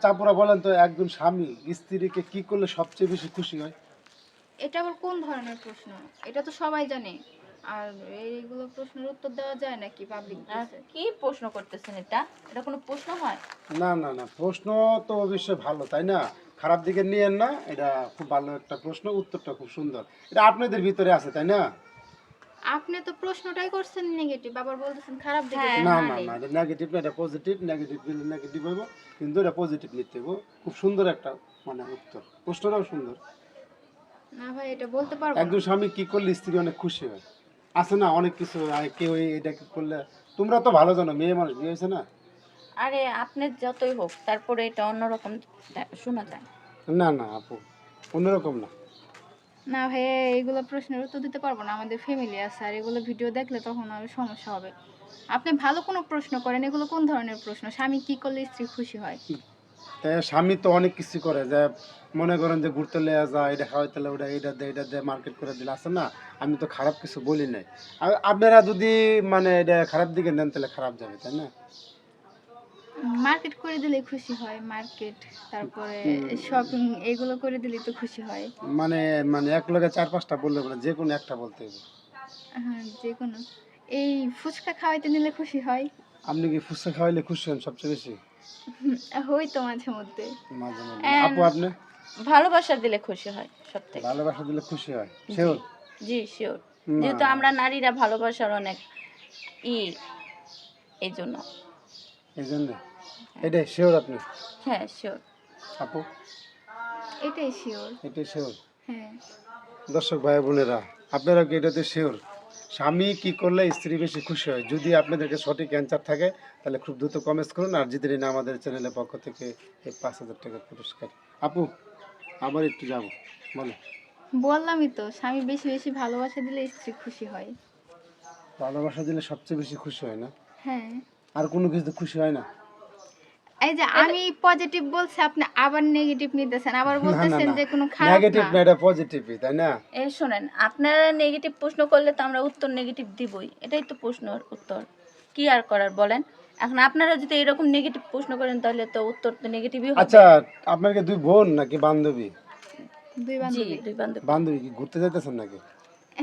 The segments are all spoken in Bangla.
চাপুরা বলেন তো, একজন স্বামী স্ত্রীকে কি করলে সবচেয়ে বেশি খুশি হয়? এটা আবার কোন ধরনের প্রশ্ন? এটা তো সবাই জানে। আর এইগুলো প্রশ্নের উত্তর দেওয়া যায় নাকি পাবলিক প্লেসে? কি প্রশ্ন করতেছেন? এটা এটা কোনো প্রশ্ন হয়? না না না, প্রশ্ন তো অবশ্যই ভালো, তাই না? খারাপ দিকে নিয়েন না, এটা খুব ভালো একটা প্রশ্ন, উত্তরটা খুব সুন্দর। এটা আপনাদের ভিতরে আছে, তাই না? আপনি তো প্রশ্নটাই করছেন নেগেটিভ, আবার বলতেছেন খারাপ দিকে হ্যাঁ, না যেতে। না না, এটা নেগেটিভ না, এটা পজিটিভ। নেগেটিভ দিলে নেগেটিভ হইব, কিন্তু এটা পজিটিভ নিতে হইব। খুব সুন্দর একটা মানে উত্তর, প্রশ্নটাও সুন্দর। না ভাই, এটা বলতে পারবো না। একজন স্বামী কি করলে স্ত্রী অনেক খুশি হয়? আছে না অনেক কিছু, কেউ এটা কি করলে। তোমরা তো ভালো জানো, মেয়ে মানুষ, বিয়ে হয়েছে না? আরে আপনার যতই হোক তারপরে এটা অন্যরকম শোনা যায়। না না আপু, অন্যরকম না। না ভাই, এইগুলো প্রশ্নের উত্তর দিতে পারবো না, আমাদের ফ্যামিলি আছে, আর এগুলো ভিডিও দেখলে তখন আর সমস্যা হবে। আপনি ভালো কোনো প্রশ্ন করেন, এগুলো কোন ধরনের প্রশ্ন? স্বামী কি করলে স্ত্রী খুশি হয়? তাই স্বামী তো অনেক কিছু করে, যে মনে করেন যে ঘুরতে লেয়া যায়, এটা খাওয়াইতে লে, ওটা এটা দিয়ে মার্কেট করে দিলে, আছে না? আমি তো খারাপ কিছু বলি নাই। আর আপনারা যদি মানে এটা খারাপ দিকে নেন তাহলে খারাপ যাবে, তাই না? মার্কেট করে দিলে খুশি হয়, মার্কেট, তারপরে শপিং, এগুলো করে দিলে তো খুশি হয়। মানে মানে এক লগে চার পাঁচটা বললে বলে, যে কোনো একটা বলতে হবে। হ্যাঁ, যে কোনো। এই ফুচকা খাওয়াইতে নিলে খুশি হয়। আপনি কি ফুচকা খাওয়াইলে খুশি হন সবচেয়ে বেশি? হই তো মাঝে মধ্যে। মাঝে মাঝে। And আপু আপনি? ভালোবাসা দিলে খুশি হয় সব থেকে। ভালোবাসা দিলে খুশি হয়, সেও? জি শিওর। না, যেহেতু আমরা নারীরা ভালোবাসার অনেক ই এই জন্য। এই জন্য এটাই শিওর আপনি? হ্যাঁ শিওর। আপু এটাই শিওর। এটাই শিওর? হ্যাঁ। দর্শক ভাই বোনেরা, আপনারা কি এটাতে শিওর? স্বামী কি করলে স্ত্রী বেশি খুশি হয়? যদি আপনাদেরকে সঠিক অ্যান্সার থাকে তাহলে খুব দ্রুত কমেন্টস করুন, আর জিতে নিন আমাদের চ্যানেলের পক্ষ থেকে এই 5,000 টাকার পুরস্কার। আপু আবার একটু যাবো, বলো। বললামই তো, স্বামী বেশি বেশি ভালোবাসা দিলে স্ত্রী খুশি হয়। ভালোবাসা দিলে সবচেয়ে বেশি খুশি হয় না? হ্যাঁ। আর কোনো কিছু খুশি হয় না? এই যে আমি পজিটিভ বলছি, আপনি আবার নেগেটিভ নিতেছেন, আবার না না বলতেছেন না, যে কোনো খারাপ নেগেটিভ না। না, এটা পজিটিভই, তাই না? শোনেন, আপনারা নেগেটিভ প্রশ্ন করলে তো আমরা উত্তর নেগেটিভ দিবই। এটাই তো প্রশ্নের উত্তর। কি আর করার বলেন? এখন আপনারা যদি এরকম নেগেটিভ প্রশ্ন করেন তাহলে তো উত্তর তো নেগেটিভই হবে। আচ্ছা, আপনার কি দুই বোন নাকি বান্ধবী? দুই জি, বান্ধবী। দুই বান্ধব। বান্ধবী কি ঘুরতে যাইতেছেন নাকি?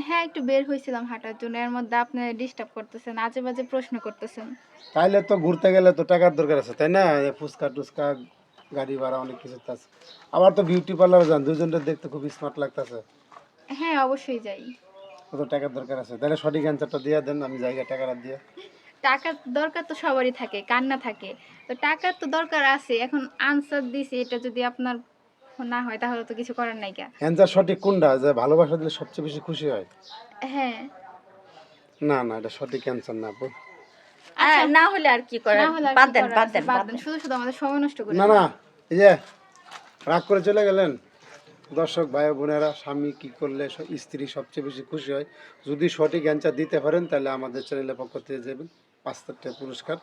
হ্যাঁ, একটু বের হয়েছিলাম হাঁটার জন্য, এর মধ্যে আপনি ডিস্টার্ব করতেছেন, আজে বাজে প্রশ্ন করতেছেন। তাইলে তো ঘুরতে গেলে তো টাকার দরকার আছে, তাই না? এই ফুচকা টুচকা, গাড়ি ভাড়া, অনেক কিছু তো আছে। আবার তো বিউটি পার্লারে যান, দুজনটা দেখতে খুব স্মার্ট লাগতেছে। হ্যাঁ, অবশ্যই যাই। কত টাকার দরকার আছে? তাহলে সঠিক অ্যান্সারটা দিয়ে দেন, আমি জায়গা টাকাটা দিয়ে। টাকার দরকার তো সবারই থাকে, কান্না থাকে। তো টাকার তো দরকার আছে, এখন আনসার দিছি, এটা যদি আপনার না হয় তাহলে তো কিছু করার নাই কা। অ্যান্সার সঠিক কোনটা, যে ভালোবাসা দিলে সবচেয়ে বেশি খুশি হয়? হ্যাঁ। না না, এটা সঠিক অ্যান্সার না আপু। না হলে আর কি করার? না হলে আর বাদ কি দেন, করার বাদ আছে? দেন, বাদ বাদ দেন, দেন। শুধু শুধু আমাদের সময় নষ্ট করে। না না, এই যে রাগ করে চলে গেলেন। দর্শক ভাই বোনেরা, স্বামী কি করলে স্ত্রী সবচেয়ে বেশি খুশি হয়, যদি সঠিক অ্যান্সার দিতে পারেন তাহলে আমাদের চ্যানেলের পক্ষ থেকে যাবেন 5,000 টাকা পুরস্কার।